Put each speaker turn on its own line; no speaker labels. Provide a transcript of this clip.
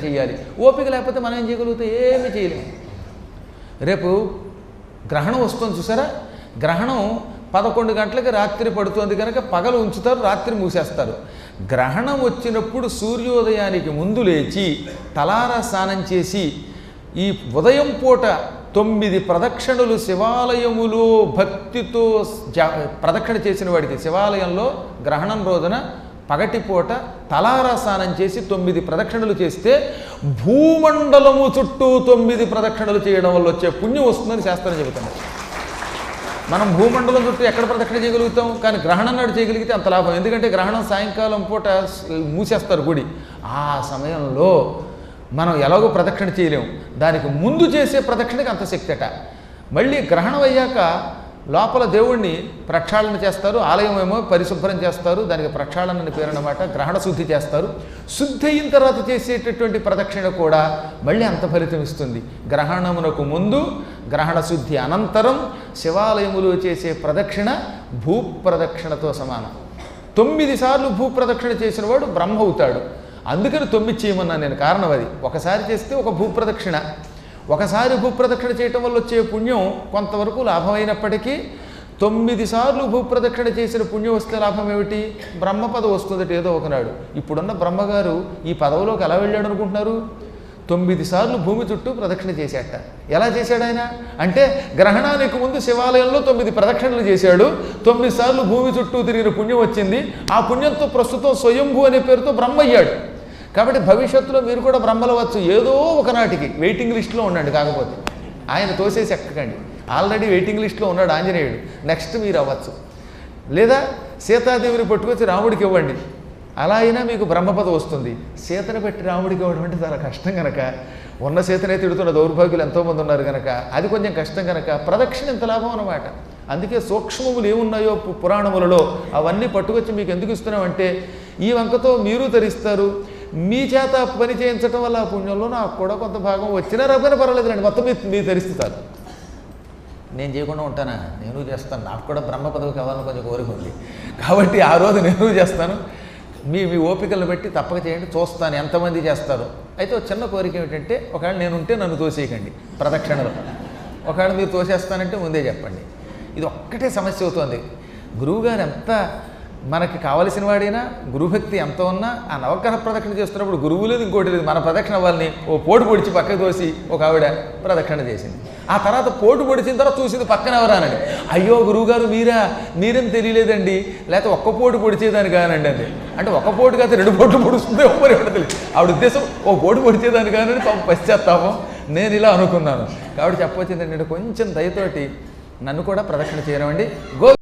చేయాలి. ఓపిక లేకపోతే మనం ఏం చేయగలుగుతాం? ఏమీ చేయలేము. రేపు గ్రహణం వస్తుంది చూసారా, గ్రహణం 11 గంటలకి రాత్రి పడుతుంది కనుక పగలు ఉంచుతారు, రాత్రి మూసేస్తారు. గ్రహణం వచ్చినప్పుడు సూర్యోదయానికి ముందు లేచి తలారా స్నానం చేసి ఈ ఉదయం పూట 9 ప్రదక్షిణలు శివాలయములో భక్తితో ప్రదక్షిణ చేసిన వాడికి శివాలయంలో గ్రహణం రోజున పగటిపూట తలారా స్నానం చేసి 9 ప్రదక్షిణలు చేస్తే భూమండలము చుట్టూ 9 ప్రదక్షిణలు చేయడం వల్ల వచ్చే పుణ్యం వస్తుందని శాస్త్రం చెబుతున్నారు. మనం భూమండలం చుట్టూ ఎక్కడ ప్రదక్షిణ చేయగలుగుతాం, కానీ గ్రహణం నాడు చేయగలిగితే అంత లాభం. ఎందుకంటే గ్రహణం సాయంకాలం పూట మూసేస్తారు గుడి. ఆ సమయంలో మనం ఎలాగో ప్రదక్షిణ చేయలేము, దానికి ముందు చేసే ప్రదక్షిణకి అంత శక్తి అట. మళ్ళీ గ్రహణం అయ్యాక లోపల దేవుణ్ణి ప్రక్షాళన చేస్తారు, ఆలయం ఏమో పరిశుభ్రం చేస్తారు, దానికి ప్రక్షాళన అని పేరు అన్నమాట. గ్రహణ శుద్ధి చేస్తారు. శుద్ధి అయిన తర్వాత చేసేటటువంటి ప్రదక్షిణ కూడా మళ్ళీ అంత ఫలితం ఇస్తుంది. గ్రహణమునకు ముందు, గ్రహణ శుద్ధి అనంతరం శివాలయములో చేసే ప్రదక్షిణ భూప్రదక్షిణతో సమానం. 9 సార్లు భూప్రదక్షిణ చేసిన వాడు బ్రహ్మ అవుతాడు. అందుకని 9 చేయమన్నాను నేను. కారణం అది. ఒకసారి చేస్తే ఒక భూప్రదక్షిణ, ఒకసారి భూప్రదక్షిణ చేయటం వల్ల వచ్చే పుణ్యం కొంతవరకు లాభమైనప్పటికీ 9 సార్లు భూప్రదక్షిణ చేసిన పుణ్యం వస్తే లాభం ఏమిటి? బ్రహ్మపదం వస్తుందట ఏదో ఒకనాడు. ఇప్పుడున్న బ్రహ్మగారు ఈ పదవిలోకి ఎలా వెళ్ళాడు అనుకుంటున్నారు? 9 సార్లు భూమి చుట్టూ ప్రదక్షిణ చేశాట. ఎలా చేశాడు ఆయన అంటే, గ్రహణానికి ముందు శివాలయంలో 9 ప్రదక్షిణలు చేశాడు, 9 సార్లు భూమి చుట్టూ తిరిగిన పుణ్యం వచ్చింది. ఆ పుణ్యంతో ప్రస్తుతం స్వయంభూ అనే పేరుతో బ్రహ్మ అయ్యాడు. కాబట్టి భవిష్యత్తులో మీరు కూడా బ్రహ్మలవచ్చు. ఏదో ఒకనాటికి వెయిటింగ్ లిస్టులో ఉండండి. కాకపోతే ఆయన తోసేసి ఎక్కకండి. ఆల్రెడీ వెయిటింగ్ లిస్టులో ఉన్నాడు ఆంజనేయుడు. నెక్స్ట్ మీరు అవ్వచ్చు. లేదా సీతాదేవిని పట్టుకొచ్చి రాముడికి ఇవ్వండి, అలా అయినా మీకు బ్రహ్మపదం వస్తుంది. సీతను పెట్టి రాముడికి ఇవ్వడం అంటే చాలా కష్టం కనుక, ఉన్న సీతనే తిడుతున్న దౌర్భాగ్యులు ఎంతోమంది ఉన్నారు కనుక అది కొంచెం కష్టం కనుక ప్రదక్షిణ ఎంత లాభం అన్నమాట. అందుకే సూక్ష్మములు ఏమున్నాయో పురాణములలో అవన్నీ పట్టుకొచ్చి మీకు ఎందుకు ఇస్తున్నామంటే, ఈ వంకతో మీరు తరిస్తారు. మీ చేత పని చేయించడం వల్ల ఆ పుణ్యంలో నాకు కూడా కొంత భాగం వచ్చినా రాకపోయినా పర్వాలేదులేండి, మొత్తం మీరు తరిస్తారు. నేను చేయకుండా ఉంటానా? నేను చేస్తాను. నాకు కూడా బ్రహ్మ పదవి కావాలని కొంచెం కోరిక ఉంది కాబట్టి ఆ రోజు నేను చేస్తాను. మీ ఓపికలను బట్టి తప్పక చేయండి, చూస్తాను ఎంతమంది చేస్తారు. అయితే ఒక చిన్న కోరిక ఏమిటంటే, ఒకవేళ నేను ఉంటే నన్ను తోసేయకండి ప్రదక్షిణలో. ఒకవేళ మీరు తోసేస్తానంటే ముందే చెప్పండి. ఇది ఒక్కటే సమస్య అవుతుంది. గురువుగారు ఎంత మనకి కావలసిన వాడైనా, గురుభక్తి ఎంత ఉన్నా ఆ నవగ్రహ ప్రదక్షిణ చేస్తున్నప్పుడు గురువు లేదు ఇంకోటి లేదు, మన ప్రదక్షిణ వాళ్ళని ఓ పోటు పొడిచి పక్కకు తోసి ఒక ఆవిడ ప్రదక్షిణ చేసింది. ఆ తర్వాత పోటు పొడిచిన తర్వాత చూసింది పక్కన ఎవరానండి. అయ్యో గురువుగారు మీరేం తెలియలేదండి, లేకపోతే ఒక్క పోటు పొడిచేదాన్ని కానండి అండి. అంటే ఒక్క పోటు కాదు 2 పోట్లు పొడుస్తుందో మరి తెలియదు. ఆవిడ ఉద్దేశం ఓ పోటు పొడిచేదాన్ని కానండి. పశ్చాత్తాపం. నేను ఇలా అనుకున్నాను. కాబట్టి చెప్పొచ్చింది ఏంటంటే, కొంచెం దయతోటి నన్ను కూడా ప్రదక్షిణ చేయనివ్వండి.